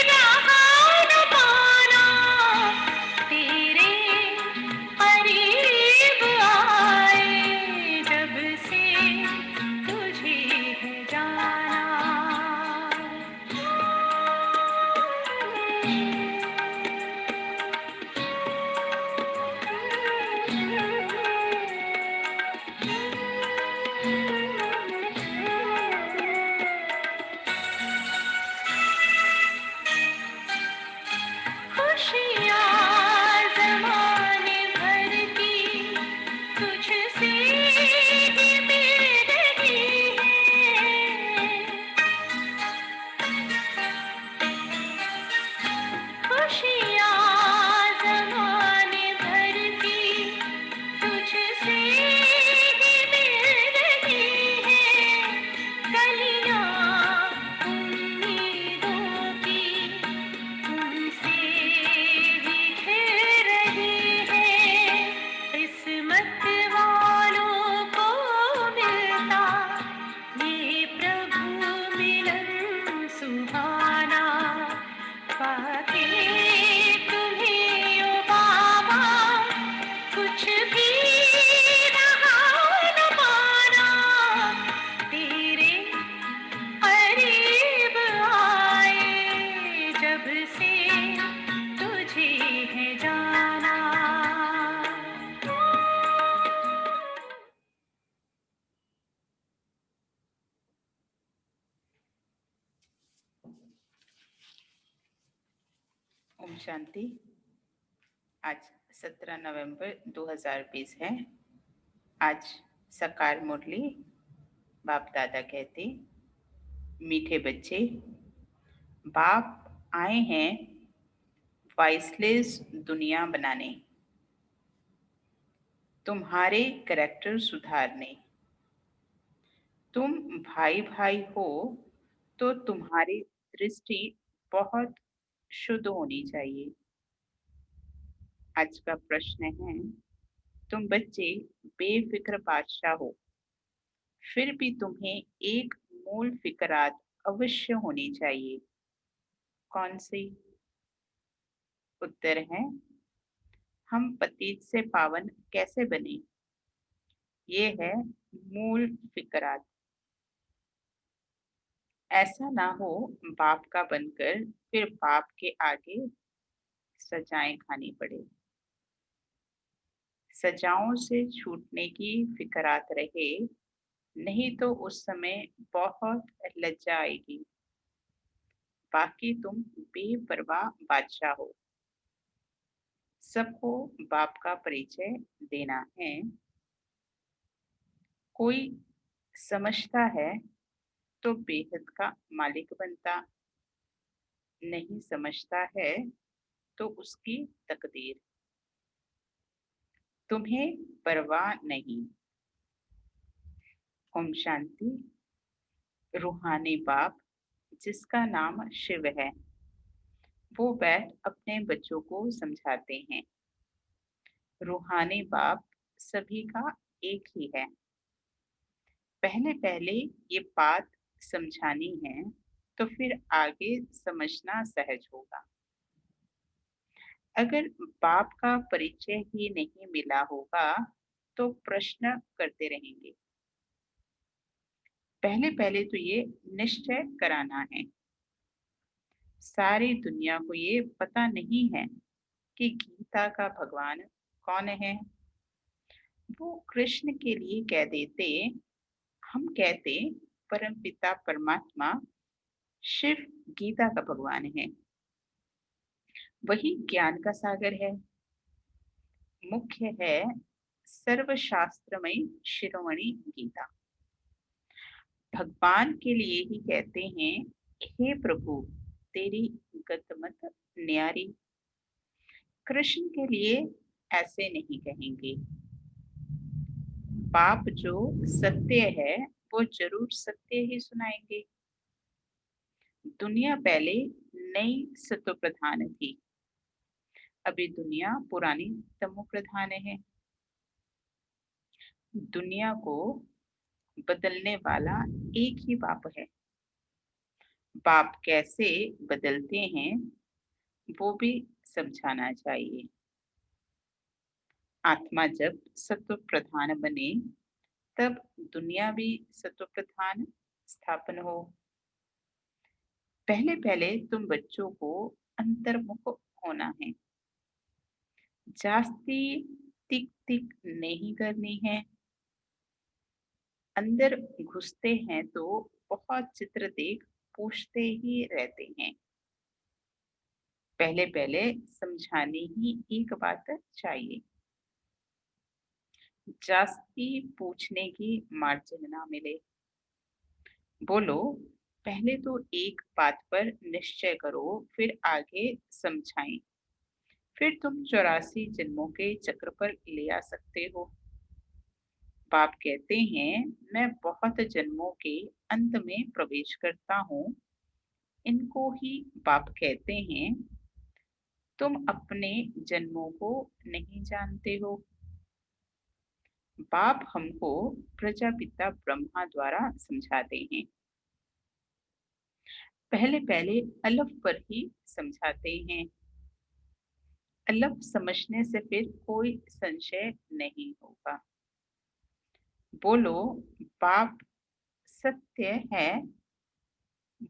रहा न पाना, तेरे करीब आए जब से तुझे है जाना। खुशियाँ ज़माने भर की तुझसे ही मिल रही है। खुशियाँ ज़माने भर की तुझसे ही मिल रही है। कलियाँ उम्मीदों की तुमसे ही खिल रही है। किस्मत वालों को मिलता ये प्रभु मिलन सुहाना। पाके तुम्हें ओ बाबा कुछ भी रहा न माना, तेरे करीब आए जब से तुझे है जाना। ओम शांति। आज 17 नवंबर 2020 है। आज सकार मुरली बाप दादा कहते, मीठे बच्चे, बाप आए हैं वॉइसलेस दुनिया बनाने, तुम्हारे करैक्टर सुधारने। तुम भाई भाई हो तो तुम्हारी दृष्टि बहुत शुद्ध होनी चाहिए। आज का प्रश्न है, तुम बच्चे बेफिक्र बादशाह हो, फिर भी तुम्हें एक मूल फिक्रात अवश्य होनी चाहिए। कौन सी? उत्तर है, हम पतित से पावन कैसे बने। ये है मूल फिक्रात। ऐसा ना हो बाप का बनकर फिर बाप के आगे सजाएं खानी पड़े। सजाओं से छूटने की फिक्रात रहे, नहीं तो उस समय बहुत लज्जा आएगी। बाकी तुम बेपरवाह बादशाह हो। सबको बाप का परिचय देना है। कोई समझता है तो बेहद का मालिक बनता, नहीं समझता है तो उसकी तकदीर। तुम्हें परवाह नहीं। ओम शांति। रूहानी बाप जिसका नाम शिव है, वो बैठ अपने बच्चों को समझाते हैं। रूहानी बाप सभी का एक ही है। पहले पहले ये बात समझानी है तो फिर आगे समझना सहज होगा। अगर बाप का परिचय ही नहीं मिला होगा तो प्रश्न करते रहेंगे। पहले पहले तो ये निश्चय कराना है। सारी दुनिया को ये पता नहीं है कि गीता का भगवान कौन है। वो कृष्ण के लिए कह देते, हम कहते परमपिता परमात्मा शिव गीता का भगवान है। वही ज्ञान का सागर है, मुख्य है सर्वशास्त्रमयी शिरोमणि गीता। भगवान के लिए ही कहते हैं, हे प्रभु तेरी गतमत न्यारी। कृष्ण के लिए ऐसे नहीं कहेंगे। बाप जो सत्य है वो जरूर सत्य ही सुनाएंगे। दुनिया पहले नई सत्व प्रधान थी, अभी दुनिया पुरानी तमो प्रधान है। दुनिया को बदलने वाला एक ही बाप है। बाप कैसे बदलते हैं वो भी समझाना चाहिए। आत्मा जब सत्व प्रधान बने तब दुनिया भी सत्व प्रधान स्थापन हो। पहले पहले तुम बच्चों को अंतर्मुख होना है, जास्ती तिक तिक नहीं करनी है। अंदर घुसते हैं तो बहुत चित्र देख पूछते ही रहते हैं। पहले पहले समझाने ही एक बात चाहिए, जास्ती पूछने की मार्जिन ना मिले। बोलो, पहले तो एक बात पर निश्चय करो, फिर आगे समझाएं। फिर तुम 84 जन्मों के चक्र पर ले आ सकते हो। बाप कहते हैं, मैं बहुत जन्मों के अंत में प्रवेश करता हूँ। इनको ही बाप कहते हैं, तुम अपने जन्मों को नहीं जानते हो। बाप हमको प्रजापिता ब्रह्मा द्वारा समझाते हैं। पहले पहले अलफ पर ही समझाते हैं। अलफ समझने से फिर कोई संशय नहीं होगा। बोलो, बाप सत्य है,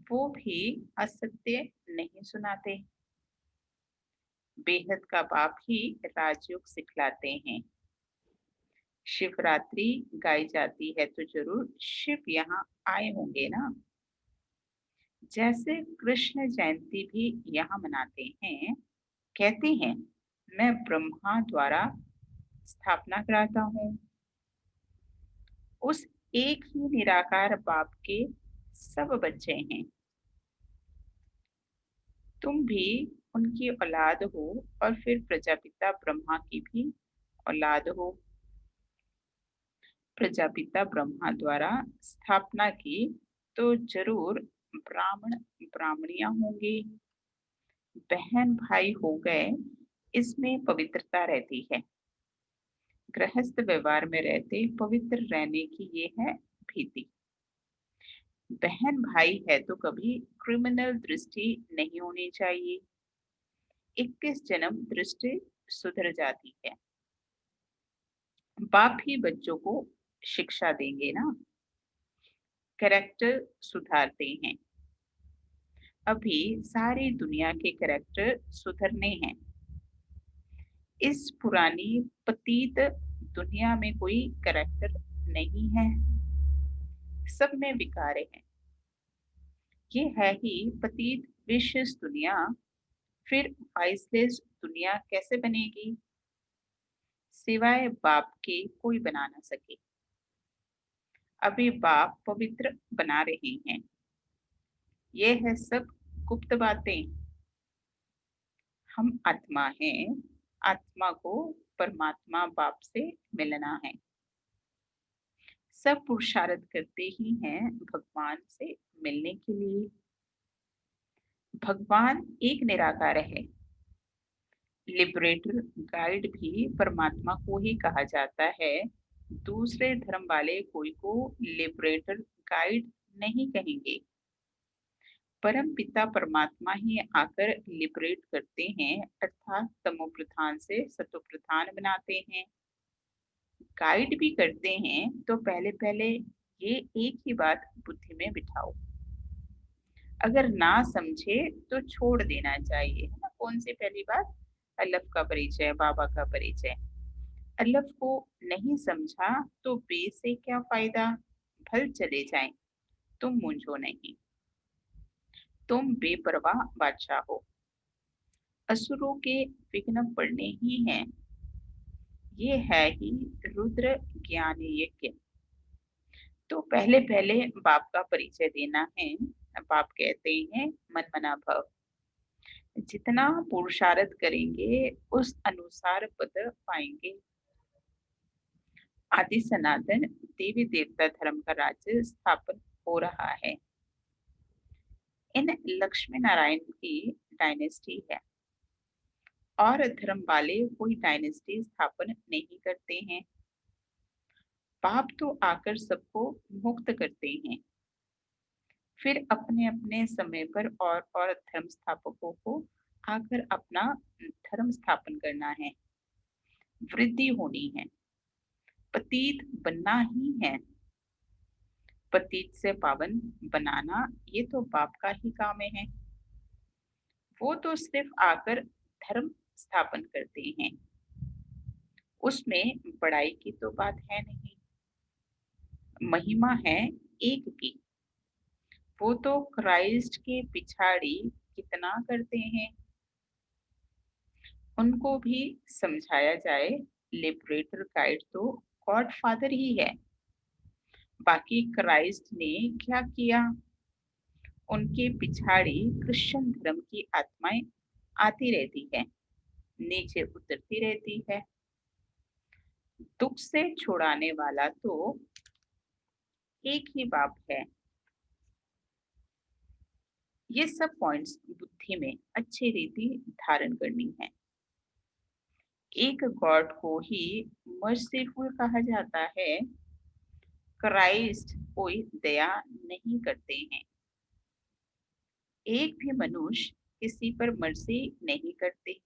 वो भी असत्य नहीं सुनाते। बेहद का बाप ही राजयोग सिखलाते हैं। शिवरात्रि गाई जाती है तो जरूर शिव यहाँ आए होंगे ना। जैसे कृष्ण जयंती भी यहाँ मनाते हैं, कहते हैं, मैं ब्रह्मा द्वारा स्थापना कराता हूँ। उस एक ही निराकार बाप के सब बच्चे हैं। तुम भी उनकी औलाद हो और फिर प्रजापिता ब्रह्मा की भी औलाद हो। प्रजापिता ब्रह्मा द्वारा स्थापना की तो जरूर ब्राह्मण ब्राह्मणियां होंगी। बहन भाई हो गए, इसमें पवित्रता रहती है। गृहस्थ व्यवहार में रहते पवित्र रहने की ये है भीति। बहन भाई है तो कभी क्रिमिनल दृष्टि नहीं होनी चाहिए। 21 जन्म दृष्टि सुधर जाती है। बाप ही बच्चों को शिक्षा देंगे ना, कैरेक्टर सुधारते हैं। अभी सारी दुनिया के कैरेक्टर सुधरने हैं। इस पुरानी पतीत दुनिया में कोई कैरेक्टर नहीं है, सब में विकार है। ये है ही पतीत विशेष दुनिया, फिर वाइसलेस दुनिया कैसे बनेगी? सिवाय बाप के कोई बना ना सके। अभी बाप पवित्र बना रहे हैं। ये है सब गुप्त बातें। हम आत्मा हैं, आत्मा को परमात्मा बाप से मिलना है। सब पुरुषार्थ करते ही हैं भगवान से मिलने के लिए। भगवान एक निराकार है। लिबरेटर गाइड भी परमात्मा को ही कहा जाता है। दूसरे धर्म वाले कोई को लिबरेटर गाइड नहीं कहेंगे। परम पिता परमात्मा ही आकर लिबरेट करते हैं, अर्थात तमो प्रधान से सतो प्रधान बनाते हैं। गाइड भी करते हैं तो पहले पहले ये एक ही बात बुद्धि में बिठाओ। अगर ना समझे तो छोड़ देना चाहिए, है ना। कौन सी पहली बात? अल्लाह का परिचय, बाबा का परिचय। अल्लाह को नहीं समझा तो बे से क्या फायदा? भल चले जाएं, तुम मूंझो नहीं। तुम बेपरवाह बादशाह हो। असुरों के विघ्न पड़ने ही हैं। ये है ही रुद्र ज्ञान यज्ञ। तो पहले पहले बाप का परिचय देना है। बाप कहते हैं, मन मना भव। जितना पुरुषार्थ करेंगे उस अनुसार पद पाएंगे। आदि सनातन देवी देवता धर्म का राज्य स्थापन हो रहा है। इन लक्ष्मी नारायण की डायनेस्टी है और धर्म वाले कोई डायनेस्टी स्थापन नहीं करते हैं। बाप तो आकर सबको मुक्त करते हैं। फिर अपने अपने समय पर और धर्म स्थापकों को आकर अपना धर्म स्थापन करना है, वृद्धि होनी है, पतित बनना ही है। पतित से पावन बनाना ये तो बाप का ही काम है। वो तो सिर्फ आकर धर्म स्थापन करते हैं, उसमें बड़ाई की तो बात है नहीं। महिमा है एक की, वो तो क्राइस्ट के पिछाड़ी कितना करते हैं। उनको भी समझाया जाए, लिबरेटर गाइड तो गॉड फादर ही है। बाकी क्राइस्ट ने क्या किया? उनके पिछाड़ी क्रिश्चियन धर्म की आत्माएं आती रहती है, नीचे उतरती रहती है। दुख से छुड़ाने वाला तो एक ही बाप है। ये सब पॉइंट्स बुद्धि में अच्छी रीति धारण करनी है। एक गॉड को ही मर्सीफुल कहा जाता है। क्राइस्ट कोई दया नहीं करते हैं। एक भी मनुष्य किसी पर मर्जी नहीं करते।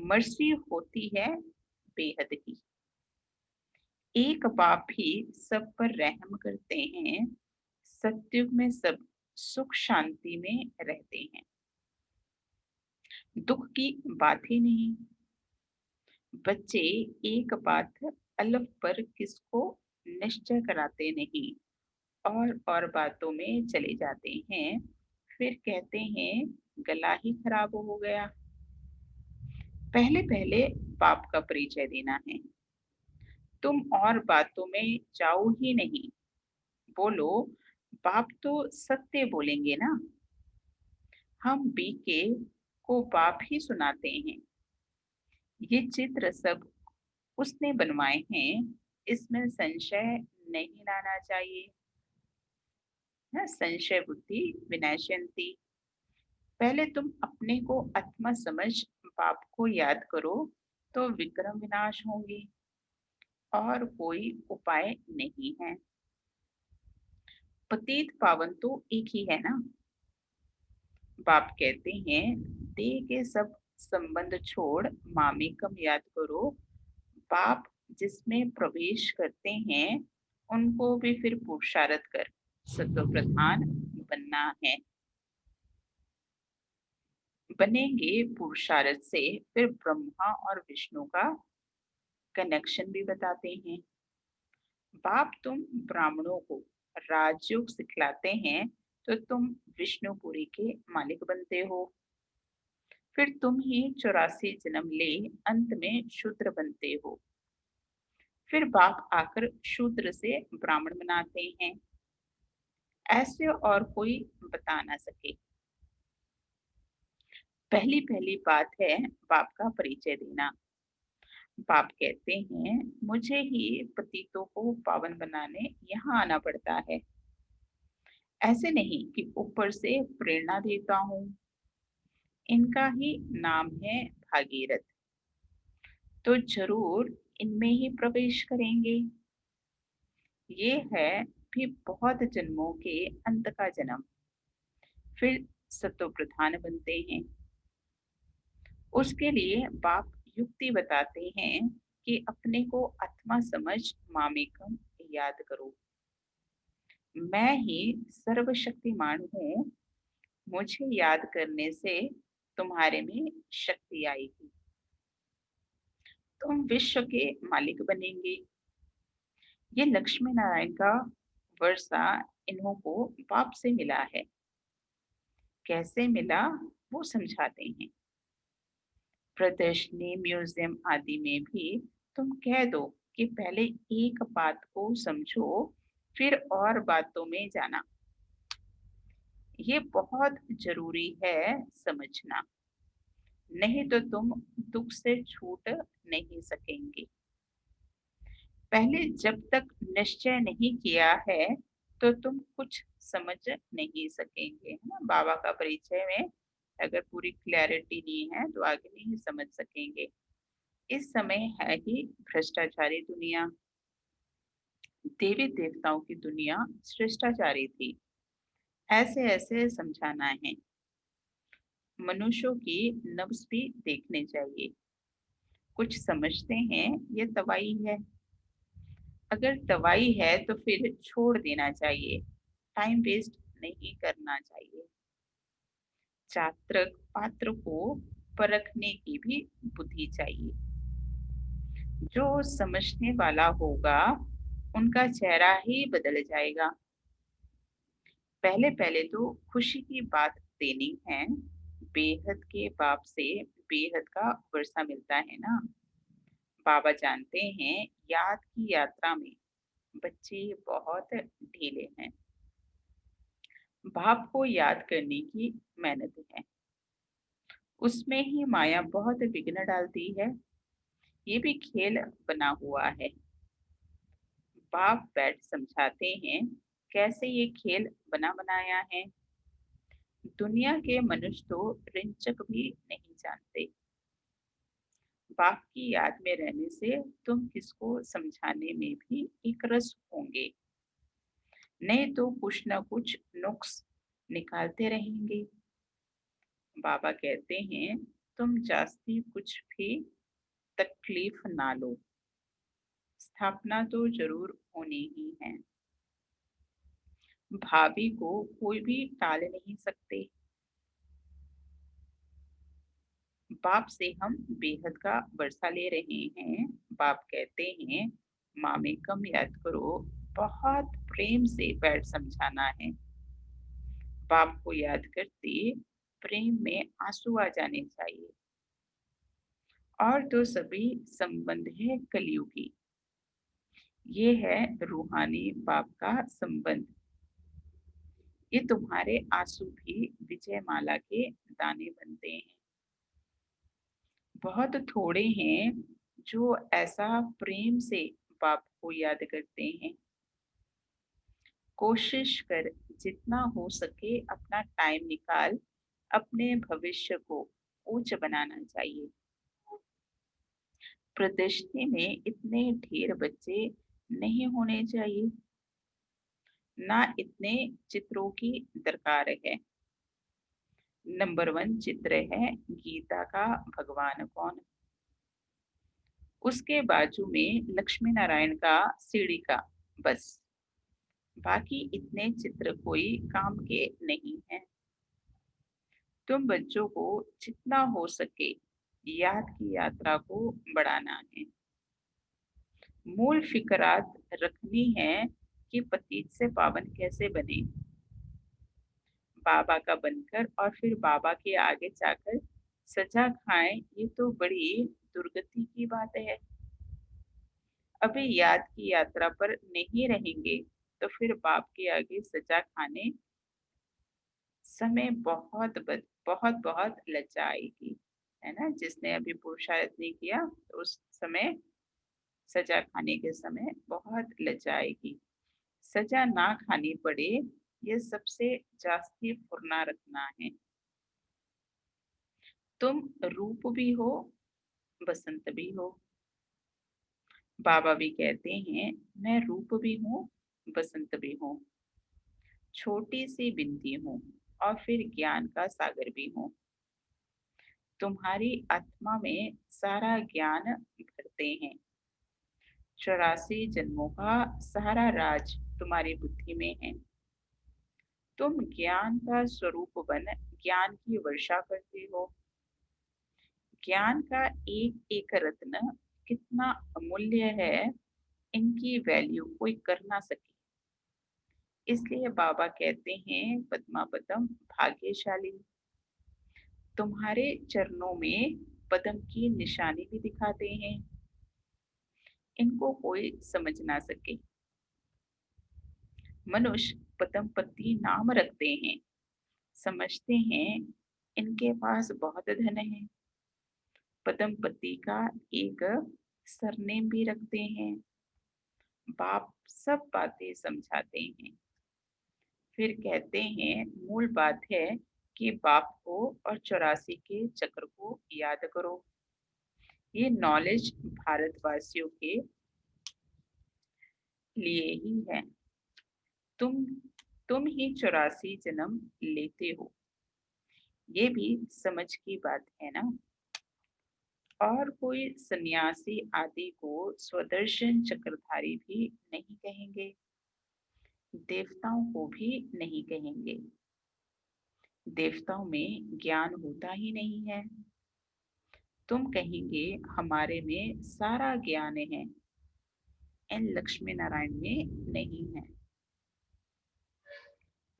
मर्जी होती है बेहद की। एक बाप ही सब पर रहम करते हैं। सत्युग में सब सुख शांति में रहते हैं। दुख की बात ही नहीं। बच्चे एक बात अलग पर किसको निश्चय कराते नहीं, और बातों में चले जाते हैं। फिर कहते हैं गला ही खराब हो गया। पहले पहले बाप का परिचय देना है। तुम और बातों में जाओ ही नहीं। बोलो बाप तो सत्य बोलेंगे ना। हम बीके को बाप ही सुनाते हैं। ये चित्र सब उसने बनवाए हैं, इसमें संशय नहीं लाना चाहिए। ना संशय बुद्धि विनाशयन्ति। पहले तुम अपने को आत्मा समझ बाप को याद करो तो विक्रम विनाश होंगे, और कोई उपाय नहीं है। पतित पावन तो एक ही है ना। बाप कहते हैं देह के सब संबंध छोड़ मामेकम याद करो। बाप जिसमें प्रवेश करते हैं उनको भी फिर पुरुषार्थ कर सत्व प्रधान बनना है। बनेंगे पुरुषार्थ से, फिर ब्रह्मा और विष्णु का कनेक्शन भी बताते हैं। बाप तुम ब्राह्मणों को राजयोग सिखलाते हैं तो तुम विष्णुपुरी के मालिक बनते हो। फिर तुम ही 84 जन्म ले अंत में शूद्र बनते हो। फिर बाप आकर शूद्र से ब्राह्मण बनाते हैं। ऐसे और कोई बता ना सके। पहली पहली बात है बाप का परिचय देना। बाप कहते हैं मुझे ही पतितों को पावन बनाने यहाँ आना पड़ता है। ऐसे नहीं कि ऊपर से प्रेरणा देता हूँ। इनका ही नाम है भागीरथ, तो जरूर इनमें ही प्रवेश करेंगे। ये है भी बहुत जन्मों के अंत का जन्म। फिर सतो प्रधान बनते हैं। उसके लिए बाप युक्ति बताते हैं कि अपने को आत्मा समझ मामेकम याद करो। मैं ही सर्वशक्तिमान हूँ। मुझे याद करने से तुम्हारे में शक्ति आएगी। तुम विश्व के मालिक बनेंगे। ये लक्ष्मी नारायण का वर्षा इन्हों को बाप से मिला है। कैसे मिला वो समझाते हैं। प्रदर्शनी म्यूजियम आदि में भी तुम कह दो कि पहले एक बात को समझो, फिर और बातों में जाना। ये बहुत जरूरी है समझना, नहीं तो तुम दुख से छूट नहीं सकेंगे। पहले जब तक निश्चय नहीं किया है तो तुम कुछ समझ नहीं सकेंगे, है ना। बाबा का परिचय में अगर पूरी क्लैरिटी नहीं है तो आगे नहीं समझ सकेंगे। इस समय है ही भ्रष्टाचारी दुनिया। देवी देवताओं की दुनिया शिष्टाचारी थी। ऐसे ऐसे समझाना है। मनुष्यों की नब्ज भी देखने चाहिए। कुछ समझते हैं ये दवाई है। अगर दवाई है तो फिर छोड़ देना चाहिए। टाइम वेस्ट नहीं करना चाहिए। छात्र पात्र को परखने की भी बुद्धि चाहिए। जो समझने वाला होगा उनका चेहरा ही बदल जाएगा। पहले पहले तो खुशी की बात देनी है। बेहद के बाप से बेहद का वर्षा मिलता है ना। बाबा जानते हैं याद की यात्रा में बच्चे बहुत ढीले हैं। बाप को याद करने की मेहनत है, उसमें ही माया बहुत विघ्न डालती है। ये भी खेल बना हुआ है। बाप बैठ समझाते हैं कैसे ये खेल बना बनाया है। दुनिया के मनुष्य तो रिंचक भी नहीं जानते। बाप की याद में रहने से तुम किसको समझाने में भी एक रस होंगे। नहीं तो कुछ न कुछ नुक्स निकालते रहेंगे। बाबा कहते हैं तुम जास्ती कुछ भी तकलीफ ना लो। स्थापना तो जरूर होनी ही है। भाभी को कोई भी टाल नहीं सकते। बाप से हम बेहद का वर्षा ले रहे हैं। बाप कहते हैं माँ में कम याद करो। बहुत प्रेम से बैठ समझाना है। बाप को याद करते प्रेम में आंसू आ जाने चाहिए। और तो सभी संबंध है कलयुगी। ये है रूहानी बाप का संबंध। ये तुम्हारे आंसू भी विजय माला के दाने बनते हैं। बहुत थोड़े हैं जो ऐसा प्रेम से बाप को याद करते हैं। कोशिश कर जितना हो सके अपना टाइम निकाल अपने भविष्य को ऊंच बनाना चाहिए। प्रदर्शनी में इतने ढेर बच्चे नहीं होने चाहिए। ना इतने चित्रों की दरकार है। नंबर वन चित्र है गीता का भगवान कौन। उसके बाजू में लक्ष्मी नारायण का सीढ़ी का, बस। बाकी इतने चित्र कोई काम के नहीं है। तुम बच्चों को जितना हो सके याद की यात्रा को बढ़ाना है। मूल फिकरात रखनी है कि पतित से पावन कैसे बने। बाबा का बनकर और फिर बाबा के आगे जाकर सजा खाएं, ये तो बड़ी दुर्गति की बात है। अभी याद की यात्रा पर नहीं रहेंगे तो फिर बाप के आगे सजा खाने समय बहुत बहुत लज्जा आएगी, है ना। जिसने अभी पुरुषार्थ नहीं किया तो उस समय सजा खाने के समय बहुत लज्जा आएगी। सजा ना खानी पड़े ये सबसे जास्ती फुरना रखना है। तुम रूप भी हो बसंत भी हो। बाबा भी कहते हैं मैं रूप भी हूँ बसंत भी हूँ। छोटी सी बिंदी हूँ और फिर ज्ञान का सागर भी हूँ। तुम्हारी आत्मा में सारा ज्ञान भरते हैं। 84 जन्मों का सारा राज तुम्हारी बुद्धि में है। तुम ज्ञान का स्वरूप बन ज्ञान की वर्षा करते हो। ज्ञान का एक एक रत्न कितना अमूल्य है, इनकी वैल्यू कोई कर ना सके। इसलिए बाबा कहते हैं पद्मा पदम भाग्यशाली। तुम्हारे चरणों में पदम की निशानी भी दिखाते हैं। इनको कोई समझ ना सके। मनुष्य पदम पति नाम रखते हैं, समझते हैं इनके पास बहुत धन है। पदम पति का एक सरनेम भी रखते हैं। बाप सब बातें समझाते हैं। फिर कहते हैं मूल बात है कि बाप को और 84 के चक्र को याद करो। ये नॉलेज भारतवासियों के लिए ही है। तुम तुम ही 84 जन्म लेते हो। ये भी समझ की बात है ना। और कोई सन्यासी आदि को स्वदर्शन चक्रधारी भी नहीं कहेंगे, देवताओं को भी नहीं कहेंगे। देवताओं में ज्ञान होता ही नहीं है। तुम कहेंगे हमारे में सारा ज्ञान है, एन लक्ष्मी नारायण में नहीं है।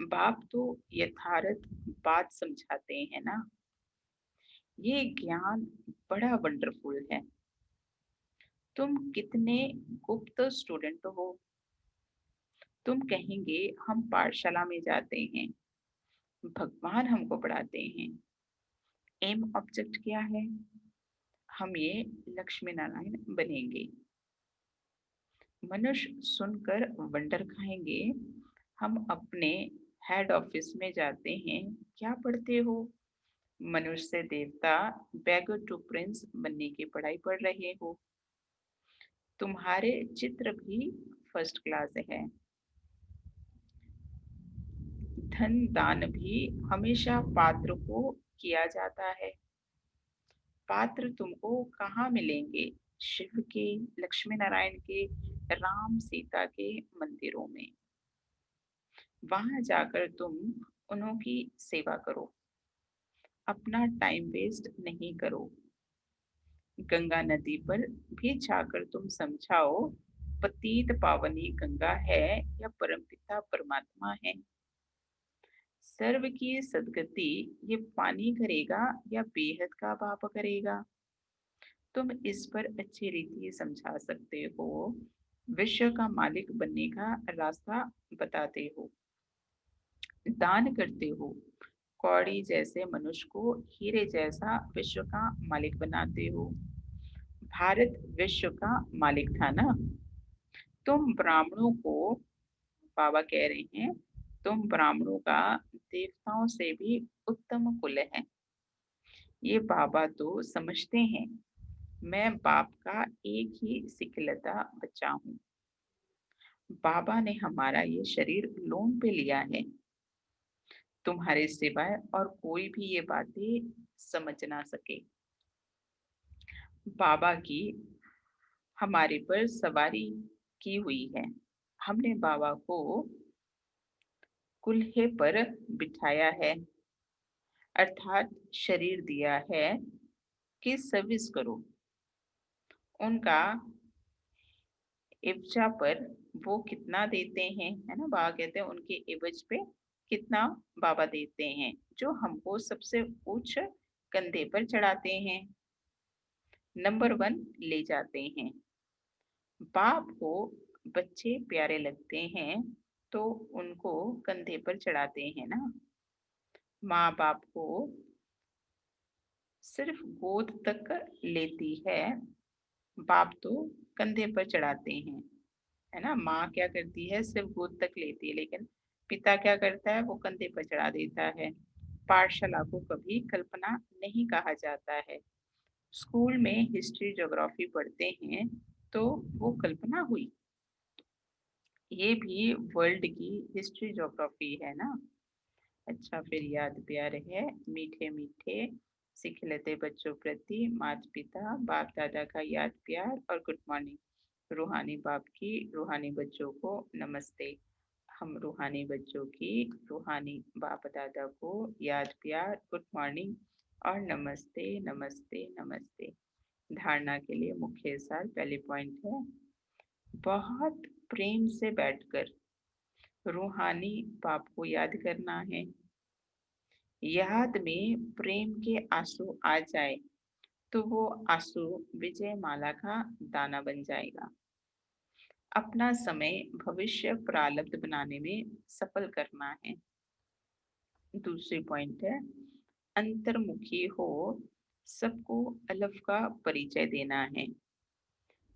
बाप तो यथार्थ बात समझाते हैं ना। ये ज्ञान बड़ा वंडरफुल है। तुम कितने गुप्त स्टूडेंट हो। तुम कहेंगे हम पाठशाला में जाते हैं, भगवान हमको पढ़ाते हैं। एम ऑब्जेक्ट क्या है? हम ये लक्ष्मी नारायण बनेंगे। मनुष्य सुनकर वंडर खाएंगे। हम अपने हेड ऑफिस में जाते हैं, क्या पढ़ते हो? मनुष्य से देवता, बैगर टू प्रिंस बनने की पढ़ाई पढ़ रहे हो। तुम्हारे चित्र भी फर्स्ट क्लास है। धन दान भी हमेशा पात्र को किया जाता है। पात्र तुमको कहाँ मिलेंगे? शिव के, लक्ष्मी नारायण के, राम सीता के मंदिरों में। वहां जाकर तुम उन्हों की सेवा करो, अपना टाइम वेस्ट नहीं करो। गंगा नदी पर भी जाकर तुम समझाओ, पतित पावनी गंगा है या परमपिता परमात्मा है। सर्व की सदगति ये पानी करेगा या बेहद का पाप करेगा? तुम इस पर अच्छी रीति समझा सकते हो। विश्व का मालिक बनने का रास्ता बताते हो। दान करते हो। कौड़ी जैसे मनुष्य को हीरे जैसा विश्व का मालिक बनाते हो। भारत विश्व का मालिक था ना। तुम ब्राह्मणों को, बाबा कह रहे हैं, तुम ब्राह्मणों का देवताओं से भी उत्तम कुल है। ये बाबा तो समझते हैं। मैं बाप का एक ही सिखलता बच्चा हूँ। बाबा ने हमारा ये शरीर लोन पे लिया है। तुम्हारे सिवाय और कोई भी ये बातें समझ ना सके। बाबा की हमारे पर सवारी की हुई है। हमने बाबा को कुल्हे पर बिठाया है, अर्थात शरीर दिया है कि सर्विस करो। उनका इब्जा पर वो कितना देते हैं, है ना, बाबा कहते हैं उनके इवज पे कितना बाबा देते हैं, जो हमको सबसे उच्च कंधे पर चढ़ाते हैं, नंबर 1 ले जाते हैं। बाप को बच्चे प्यारे लगते हैं तो उनको कंधे पर चढ़ाते हैं ना। माँ बाप को सिर्फ गोद तक लेती है, बाप तो कंधे पर चढ़ाते हैं, है ना। माँ क्या करती है? सिर्फ गोद तक लेती है, लेकिन पिता क्या करता है? वो कंधे पर चढ़ा देता है। पाठशाला को कभी कल्पना नहीं कहा जाता है। स्कूल में हिस्ट्री ज्योग्राफी पढ़ते हैं तो वो कल्पना हुई। ये भी वर्ल्ड की हिस्ट्री ज्योग्राफी है ना। अच्छा, फिर याद प्यार है, मीठे मीठे सिखलते बच्चों प्रति माता पिता बाप दादा का याद प्यार और गुड मॉर्निंग। रूहानी बाप की रूहानी बच्चों को नमस्ते। हम रूहानी बच्चों की रूहानी बाप दादा को याद प्यार, गुड मॉर्निंग और नमस्ते नमस्ते नमस्ते। धारणा के लिए मुख्य सार, पहले पॉइंट है, बहुत प्रेम से बैठकर रूहानी बाप को याद करना है। याद में प्रेम के आंसू आ जाए तो वो आंसू विजय माला का दाना बन जाएगा। अपना समय भविष्य प्रारब्ध बनाने में सफल करना है। दूसरी पॉइंट है, अंतर्मुखी हो, सबको अलफ का परिचय देना है।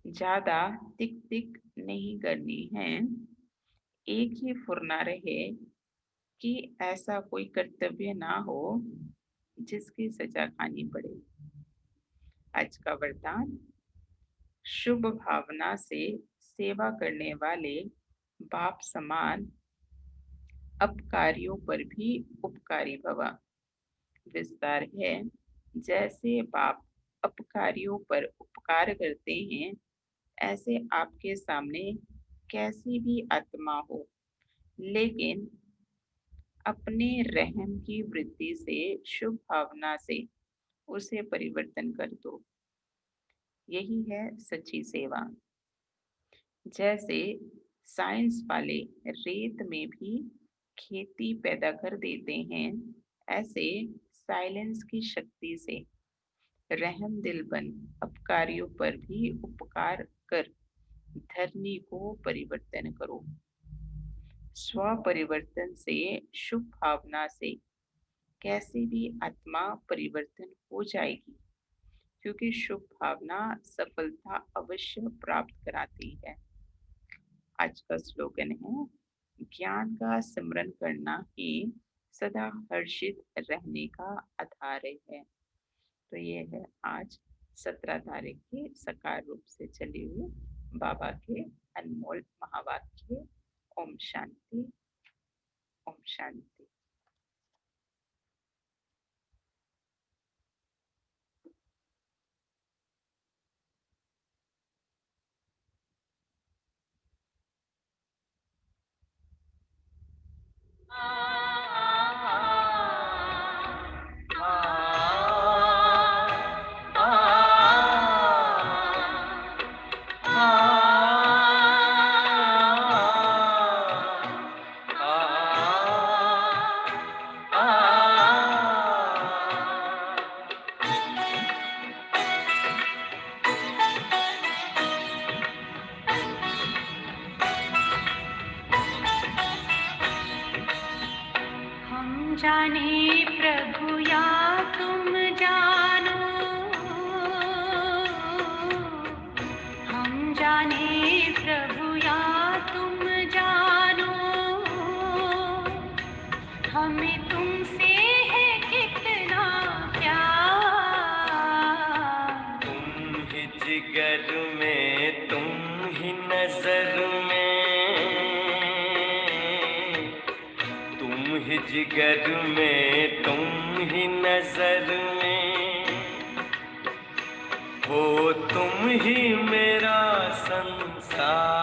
ज्यादा तिक तिक नहीं करनी है। एक ही फुरना रहे कि ऐसा कोई कर्तव्य ना हो जिसकी सजा खानी पड़े। आज का वरदान, शुभ भावना से सेवा करने वाले बाप समान अपकारियों पर भी उपकारी भव। विस्तार है, जैसे बाप अपकारियों पर उपकार करते हैं, ऐसे आपके सामने कैसी भी आत्मा हो, लेकिन अपने रहम की वृत्ति से, शुभ भावना से उसे परिवर्तन कर दो। यही है सच्ची सेवा। जैसे साइंस वाले रेत में भी खेती पैदा कर देते हैं, ऐसे साइलेंस की शक्ति से रहम दिल बन अपकारियों पर भी उपकार कर धरनी को परिवर्तन करो। स्व परिवर्तन से, शुभ भावना से कैसे भी आत्मा परिवर्तन हो जाएगी, क्योंकि शुभ भावना सफलता अवश्य प्राप्त कराती है। आज का स्लोगन है, ज्ञान का सिमरन करना ही सदा हर्षित रहने का आधार है। तो ये है आज 17 तारीख की साकार रूप से चली हुई बाबा के अनमोल महावाक्य। ओम शांति, ओम शांति। हम जाने प्रभु या तुम जानो, हम जाने प्रभु या तुम जानो, हमें तुमसे है कितना प्यार। तुम ही जिगर में, तुम ही नजर में, तुम ही जिगर में, तुम ही नजर में, हो तुम ही मेरा संसार।